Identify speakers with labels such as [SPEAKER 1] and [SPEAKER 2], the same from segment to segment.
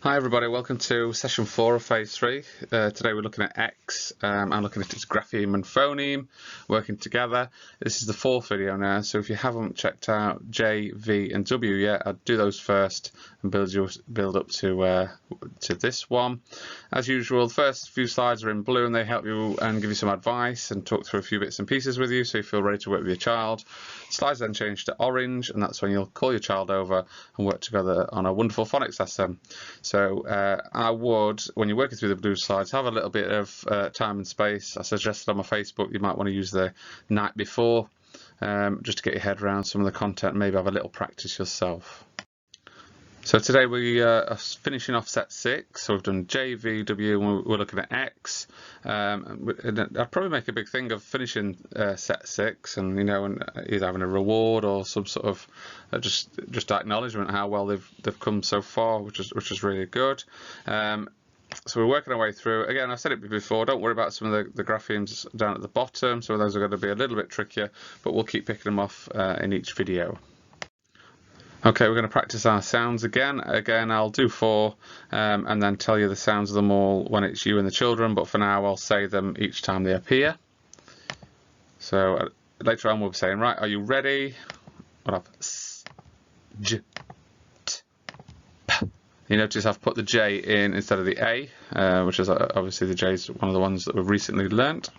[SPEAKER 1] Hi everybody, welcome to session 4 of phase 3. Today we're looking at X and looking at its grapheme and phoneme working together. This is the 4th video now, so if you haven't checked out J, V and W yet, I'd do those first and build up to this one. As usual, the first few slides are in blue and they help you and give you some advice and talk through a few bits and pieces with you so you feel ready to work with your child. Slides then change to orange and that's when you'll call your child over and work together on a wonderful phonics lesson. So I would, when you're working through the blue slides, have a little bit of time and space. I suggested on my Facebook you might want to use the night before just to get your head around some of the content, maybe have a little practice yourself. So today we are finishing off set 6, so we've done J, V, W, and we're looking at X. I'd probably make a big thing of finishing set 6 and, and either having a reward or some sort of just acknowledgement how well they've come so far, which is really good. So we're working our way through. Again, I've said it before, don't worry about some of the graphemes down at the bottom. Some of those are going to be a little bit trickier, but we'll keep picking them off in each video. Okay, we're going to practice our sounds again. Again, I'll do 4 and then tell you the sounds of them all when it's you and the children, but for now I'll say them each time they appear. So later on we'll be saying, right, are you ready? We'll have S, J, T, P. You notice I've put the J in instead of the A, which is obviously the J is one of the ones that we've recently learnt.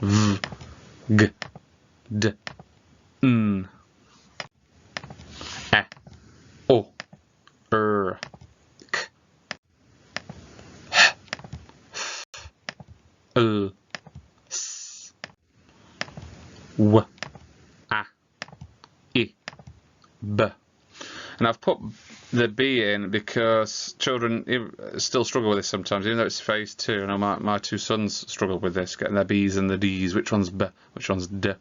[SPEAKER 1] V, G, D, N. O, R, K, H, F, L, S, W, A, I, B. And I've put the B in because children still struggle with this sometimes, even though it's phase 2. I know my 2 sons struggle with this, getting their B's and the D's, which one's B, which one's D.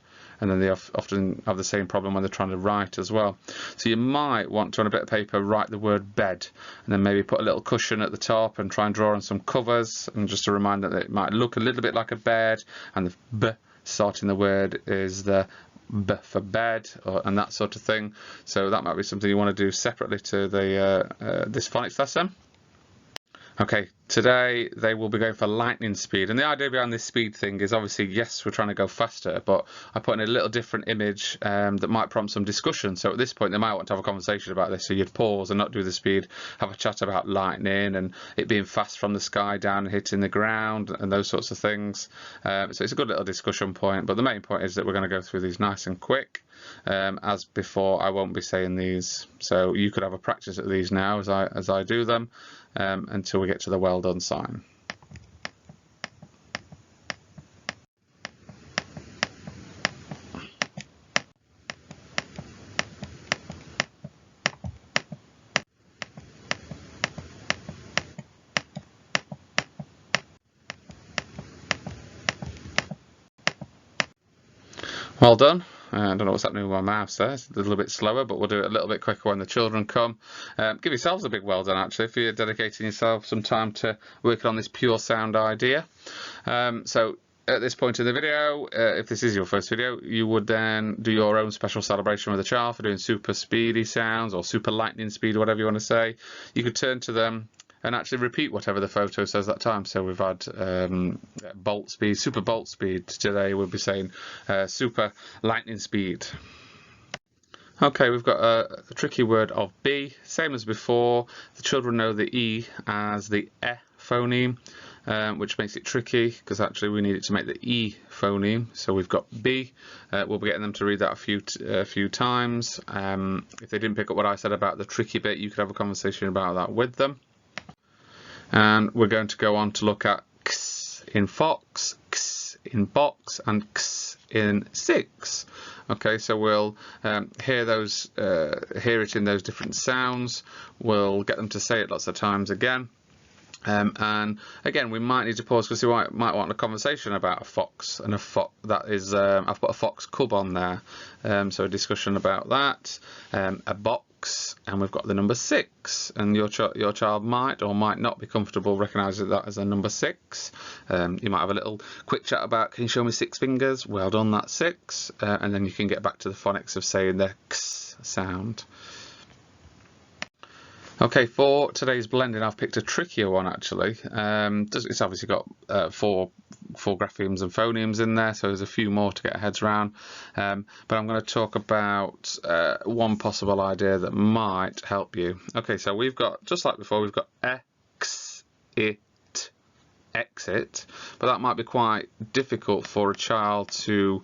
[SPEAKER 1] And then they often have the same problem when they're trying to write as well. So you might want to, on a bit of paper, write the word bed, and then maybe put a little cushion at the top and try and draw on some covers, and just a reminder that it might look a little bit like a bed, and the B starting the word is the B for bed, and that sort of thing. So that might be something you want to do separately to this phonics lesson. Okay, today they will be going for lightning speed, and the idea behind this speed thing is obviously, yes, we're trying to go faster, but I put in a little different image that might prompt some discussion. So at this point they might want to have a conversation about this, so you'd pause and not do the speed, have a chat about lightning and it being fast from the sky down and hitting the ground and those sorts of things. So it's a good little discussion point, but the main point is that we're going to go through these nice and quick. As before, I won't be saying these, so you could have a practice at these now as I do them until we get to the well done sign. Well done. I don't know what's happening with my mouse there. It's a little bit slower, but we'll do it a little bit quicker when the children come. Give yourselves a big well done, actually, if you're dedicating yourself some time to working on this pure sound idea. So at this point in the video, if this is your first video, you would then do your own special celebration with the child for doing super speedy sounds or super lightning speed, whatever you want to say. You could turn to them and actually repeat whatever the photo says that time. So we've had bolt speed, super bolt speed. Today we'll be saying super lightning speed. Okay, we've got a tricky word of B, same as before. The children know the E as the E phoneme, which makes it tricky because actually we need it to make the E phoneme. So we've got B. We'll be getting them to read that a few times. If they didn't pick up what I said about the tricky bit, you could have a conversation about that with them. And we're going to go on to look at X in fox, X in box, and X in 6. Okay, so we'll hear it in those different sounds. We'll get them to say it lots of times again. And again, we might need to pause because we might want a conversation about a fox, and that is I've put a fox cub on there, so a discussion about that. A box, and we've got the number 6, and your child might or might not be comfortable recognising that as a number 6. You might have a little quick chat about, can you show me 6 fingers? Well done, that's 6, and then you can get back to the phonics of saying the X sound. Okay, for today's blending, I've picked a trickier one actually. It's obviously got four graphemes and phonemes in there, so there's a few more to get our heads around. But I'm going to talk about one possible idea that might help you. Okay, so we've got, just like before, we've got exit, but that might be quite difficult for a child to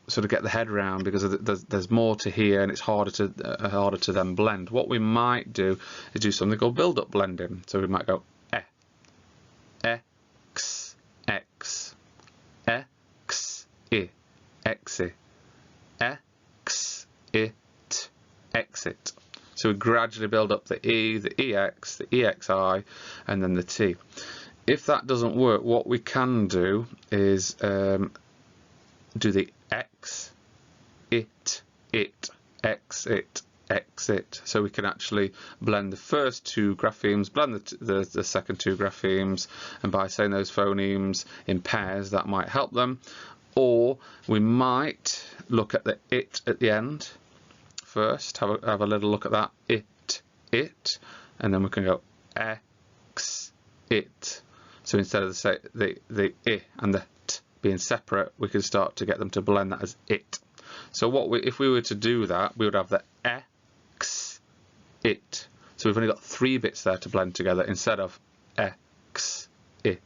[SPEAKER 1] sort of get the head around, because there's more to hear and it's harder to then blend. What we might do is do something called build-up blending. So we might go x, x, x, I, exit, x, it, exit. So we gradually build up the E, the EX, the EXI, and then the T. If that doesn't work, what we can do is do the X, it, exit, exit. So we can actually blend the first two graphemes, blend the second two graphemes, and by saying those phonemes in pairs, that might help them. Or we might look at the it at the end first, have a little look at that, it, and then we can go X, it. So instead of the I and the t being separate, we can start to get them to blend that as it. So if we were to do that, we would have the X, it. So we've only got 3 bits there to blend together instead of X, it.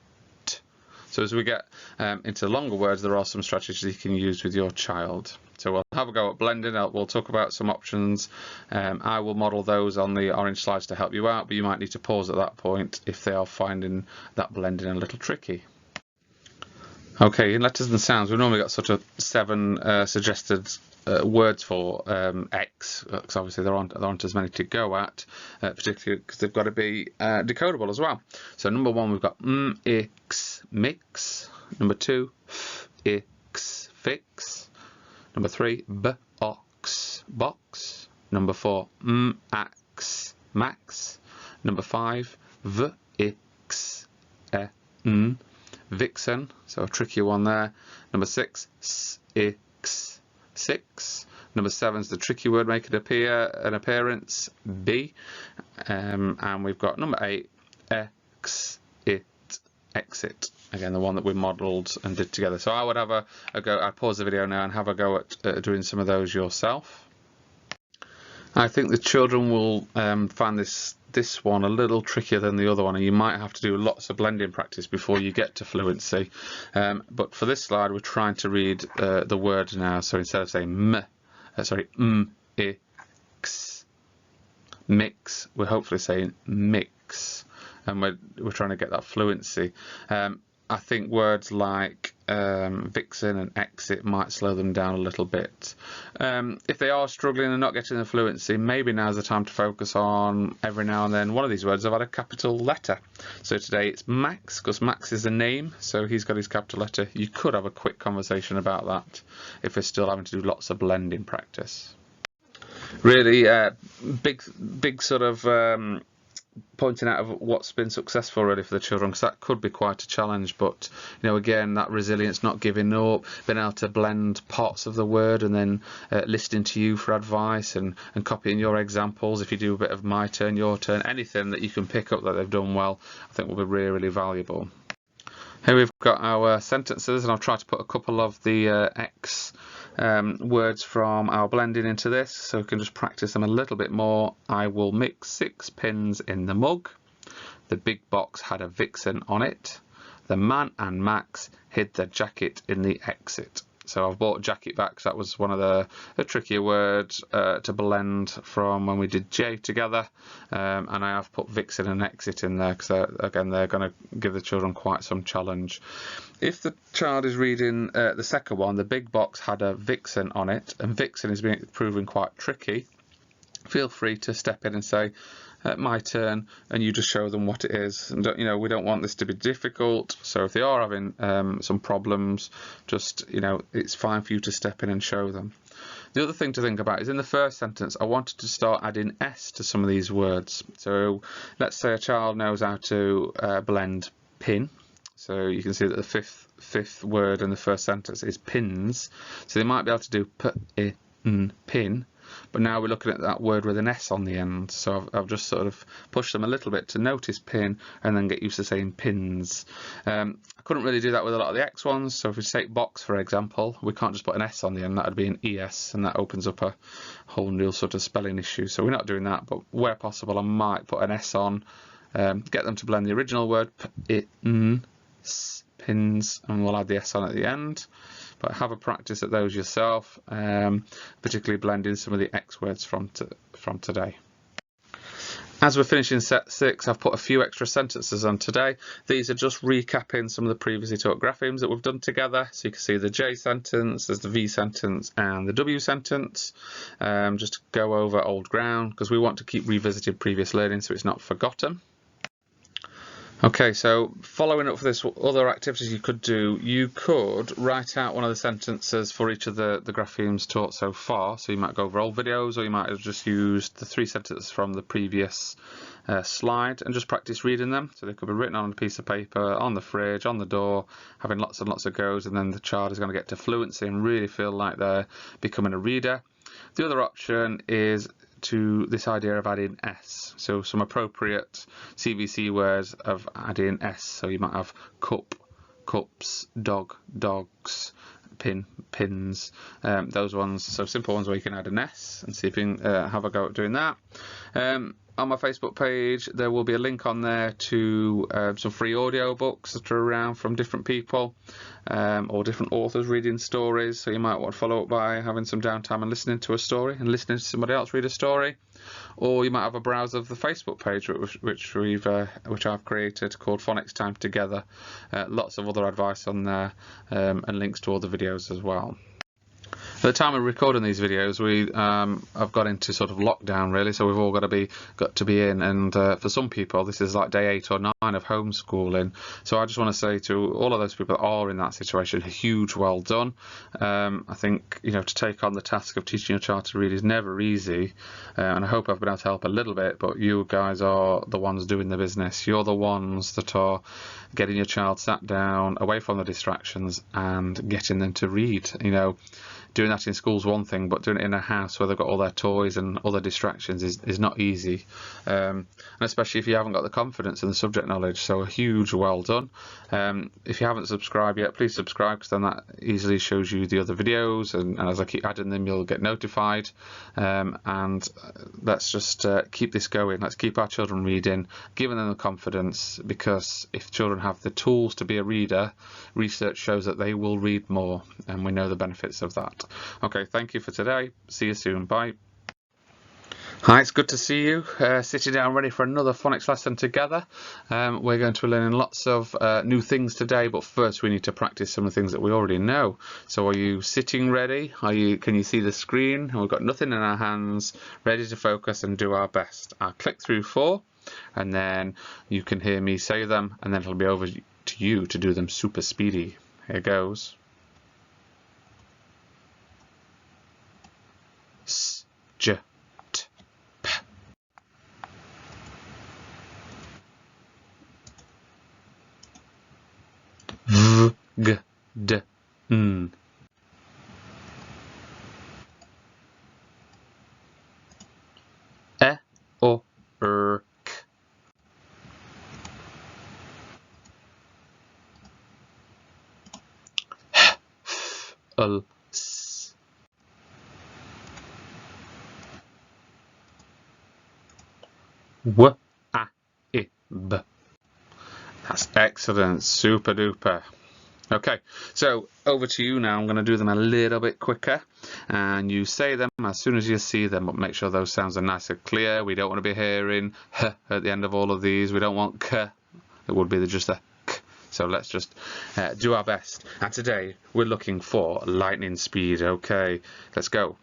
[SPEAKER 1] So as we get into longer words, there are some strategies you can use with your child. So we'll have a go at blending. We'll talk about some options. I will model those on the orange slides to help you out, but you might need to pause at that point if they are finding that blending a little tricky. Okay, in letters and sounds, we've normally got sort of 7 suggested words for X, because obviously there aren't as many to go at, particularly because they've got to be decodable as well. So number 1, we've got X, mix. Number 2, X, fix. Number 3, box, box. Number 4, ax, max. Number 5, vix, vixen, so a trickier one there. Number 6, six, 6. Number 7 is the tricky word, make it appear, an appearance, B. And we've got number 8, X, it, exit. Again, the one that we modelled and did together. So I would have a go. I'd pause the video now and have a go at doing some of those yourself. I think the children will find this one a little trickier than the other one, and you might have to do lots of blending practice before you get to fluency. But for this slide, we're trying to read the word now. So instead of saying ix, mix, we're hopefully saying mix, and we're trying to get that fluency. I think words like vixen and exit might slow them down a little bit. If they are struggling and not getting the fluency, maybe now's the time to focus on, every now and then, one of these words have had a capital letter. So today it's Max, because Max is the name, so he's got his capital letter. You could have a quick conversation about that if they're still having to do lots of blending practice. Really big sort of pointing out of what's been successful really for the children, because that could be quite a challenge. But again, that resilience, not giving up, being able to blend parts of the word, and then listening to you for advice, and copying your examples. If you do a bit of my turn, your turn, anything that you can pick up that they've done well, I think will be really, really valuable. Here we've got our sentences, and I've tried to put a couple of the X words from our blending into this, so we can just practice them a little bit more. I will mix 6 pins in the mug. The big box had a vixen on it. The man and Max hid their jacket in the exit. So I've brought jacket back, because that was one of the trickier words to blend from when we did J together. And I have put vixen and exit in there, because again, they're going to give the children quite some challenge. If the child is reading the second one, the big box had a vixen on it, and vixen is proving quite tricky, feel free to step in and say, my turn, and you just show them what it is. And we don't want this to be difficult, so if they are having some problems, just it's fine for you to step in and show them. The other thing to think about is in the first sentence, I wanted to start adding S to some of these words. So let's say a child knows how to blend pin. So you can see that the fifth word in the first sentence is pins. So they might be able to do pin. but now we're looking at that word with an S on the end. So I've just sort of pushed them a little bit to notice pin and then get used to saying pins. I couldn't really do that with a lot of the X ones, so if we take box for example, we can't just put an S on the end, that would be an ES, and that opens up a whole new sort of spelling issue, so we're not doing that, but where possible I might put an S on, get them to blend the original word, pins, and we'll add the S on at the end. But have a practice at those yourself, particularly blending some of the X words from today. As we're finishing set 6, I've put a few extra sentences on today. These are just recapping some of the previously taught graphemes that we've done together. So you can see the J sentence, there's the V sentence and the W sentence. Just to go over old ground because we want to keep revisiting previous learning so it's not forgotten. Okay, so following up for this, other activities you could do, you could write out one of the sentences for each of the graphemes taught so far. So you might go over old videos, or you might have just used the 3 sentences from the previous slide and just practice reading them. So they could be written on a piece of paper, on the fridge, on the door, having lots and lots of goes, and then the child is going to get to fluency and really feel like they're becoming a reader. The other option is to this idea of adding S, so some appropriate CVC words of adding S, so you might have cup, cups, dog, dogs, pin, pins, those ones, so simple ones where you can add an S and see if you can have a go at doing that. On my Facebook page there will be a link on there to some free audio books that are around from different people or different authors reading stories, so you might want to follow up by having some downtime and listening to a story and listening to somebody else read a story, or you might have a browse of the Facebook page which I've created called Phonics Time Together. Lots of other advice on there and links to all the videos as well. At the time of recording these videos, I've got into sort of lockdown really, so we've all got to be in, and for some people this is like day 8 or 9 of homeschooling. So I just want to say to all of those people that are in that situation, a huge well done. I think to take on the task of teaching your child to read is never easy, and I hope I've been able to help a little bit. But you guys are the ones doing the business. You're the ones that are getting your child sat down, away from the distractions, and getting them to read. Doing that in school is one thing, but doing it in a house where they've got all their toys and other distractions is not easy, and especially if you haven't got the confidence and the subject knowledge. So a huge well done. If you haven't subscribed yet, please subscribe, because then that easily shows you the other videos, and as I keep adding them you'll get notified. And let's just keep this going. Let's keep our children reading, giving them the confidence, because if children have the tools to be a reader, research shows that they will read more, and we know the benefits of that. Okay, thank you for today. See you soon. Bye. Hi, it's good to see you sitting down ready for another phonics lesson together. We're going to be learning lots of new things today, but first we need to practice some of the things that we already know. So are you sitting ready? Can you see the screen? And we've got nothing in our hands, ready to focus and do our best. I'll click through 4 and then you can hear me say them, and then it'll be over to you to do them super speedy. Here goes. S, J, T, P. V, G, D, N. E, O, R, K. H, F, L, S. W, A, I, B. That's excellent, super duper. Okay, so over to you now. I'm going to do them a little bit quicker, and you say them as soon as you see them, but make sure those sounds are nice and clear. We don't want to be hearing h at the end of all of these. We don't want k. It would be just a k. So let's just do our best. And today we're looking for lightning speed. Okay, let's go.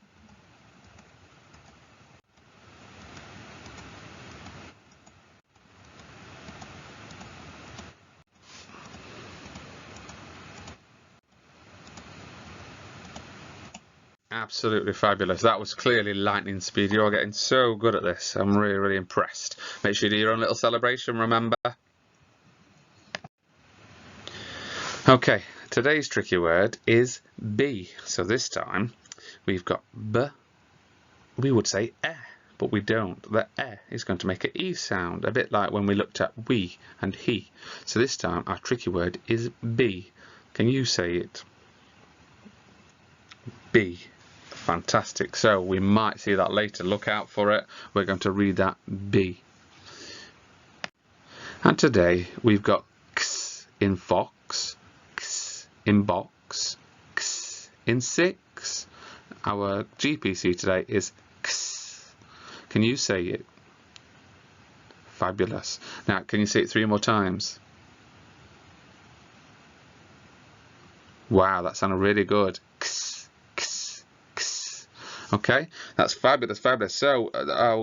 [SPEAKER 1] Absolutely fabulous. That was clearly lightning speed. You're getting so good at this. I'm really, really impressed. Make sure you do your own little celebration, remember. Okay, today's tricky word is B. So this time we've got B, we would say eh, but we don't. The eh is going to make an e sound, a bit like when we looked at we and he. So this time our tricky word is be. Can you say it? Be. Fantastic. So we might see that later. Look out for it. We're going to read that be. And today we've got x in fox, x in box, x in six. Our GPC today is x. Can you say it? Fabulous. Now, can you say it 3 more times? Wow, that sounded really good. X, x, x. Okay, that's fabulous, fabulous. So,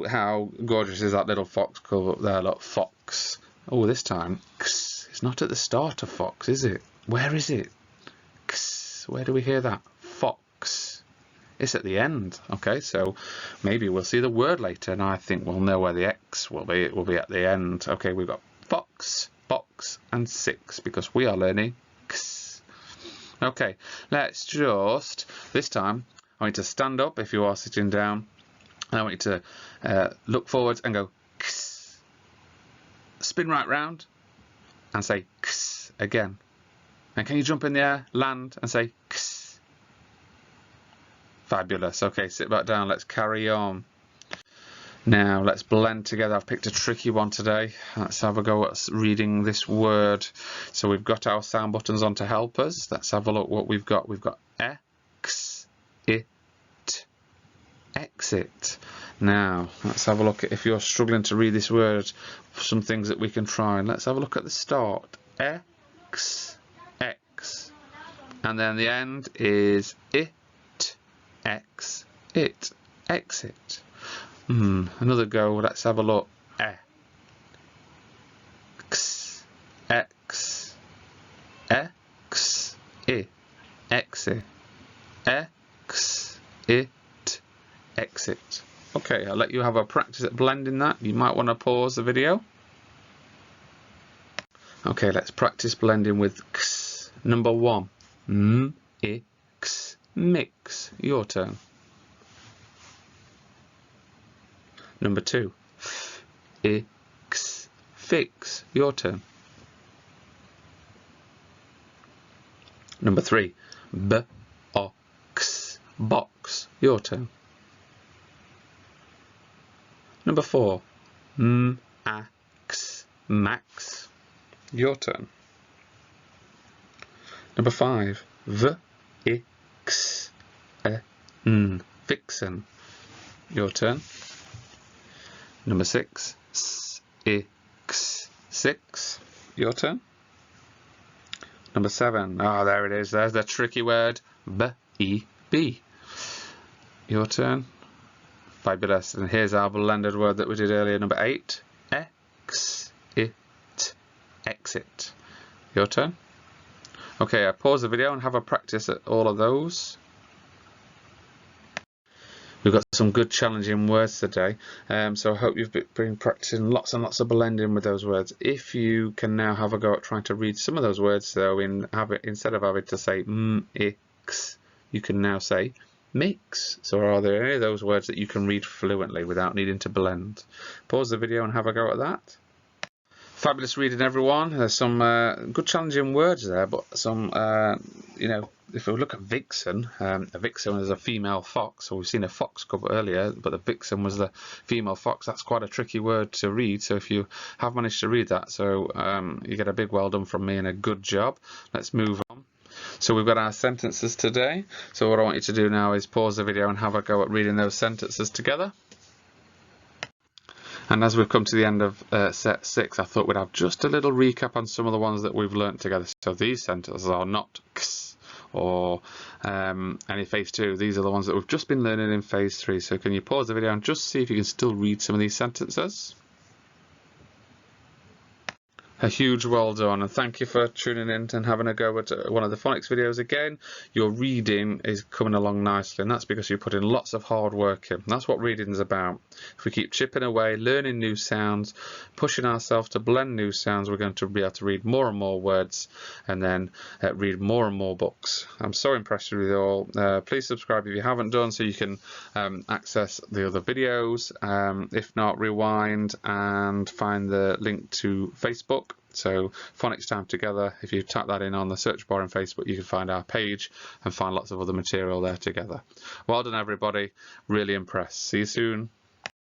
[SPEAKER 1] how gorgeous is that little fox cover up there? Look, fox. Oh, this time, x. It's not at the start of fox, is it? Where is it? X. Where do we hear that? Fox. It's at the end. Okay, so maybe we'll see the word later, and I think we'll know where the X will be. It will be at the end. Okay, we've got fox, box, and six because we are learning x. Okay, let's just, this time, I want you to stand up if you are sitting down, and I want you to look forwards and go x. Spin right round and say x again. And can you jump in the air, land, and say x? Fabulous. Okay, sit back down. Let's carry on. Now, let's blend together. I've picked a tricky one today. Let's have a go at reading this word. So we've got our sound buttons on to help us. Let's have a look what we've got. We've got X, it, exit. Now, let's have a look at, if you're struggling to read this word, some things that we can try. And let's have a look at the start. X, X. And then the end is it, X, it, exit. Another go. Let's have a look. X, X, X, I, exit, X, it, exit. Okay, I'll let you have a practice at blending that. You might want to pause the video. Okay, let's practice blending with x. Number 1. X, mix. Your turn. Number 2. X, fix. Your turn. Number 3. Box, box. Your turn. Number 4. Max, max. Your turn. Number 5. Vixen. Your turn. Number 6. Six. Your turn. Number 7. Ah, there it is. There's the tricky word. B. Your turn. Fabulous. And here's our blended word that we did earlier. Number 8. X, it, exit. Your turn. Okay, I pause the video and have a practice at all of those. We've got some good challenging words today, so I hope you've been practicing lots and lots of blending with those words. If you can now have a go at trying to read some of those words, though, instead of having to say x, you can now say mix. So are there any of those words that you can read fluently without needing to blend? Pause the video and have a go at that. Fabulous reading, everyone. There's some good challenging words there, but some, if we look at vixen, a vixen is a female fox. So we've seen a fox cover earlier, but the vixen was the female fox. That's quite a tricky word to read. So if you have managed to read that, so you get a big well done from me and a good job. Let's move on. So we've got our sentences today. So what I want you to do now is pause the video and have a go at reading those sentences together. And as we've come to the end of set 6, I thought we'd have just a little recap on some of the ones that we've learnt together. So these sentences are not x or any phase 2. These are the ones that we've just been learning in phase 3. So can you pause the video and just see if you can still read some of these sentences? A huge well done, and thank you for tuning in and having a go at one of the phonics videos again. Your reading is coming along nicely, and that's because you put in lots of hard work in. That's what reading is about. If we keep chipping away, learning new sounds, pushing ourselves to blend new sounds, we're going to be able to read more and more words, and then read more and more books. I'm so impressed with you all. Please subscribe if you haven't done, so you can access the other videos. If not, rewind and find the link to Facebook. So Phonics Time Together, if you type that in on the search bar on Facebook, you can find our page and find lots of other material there together. Well done everybody, really impressed. See you soon.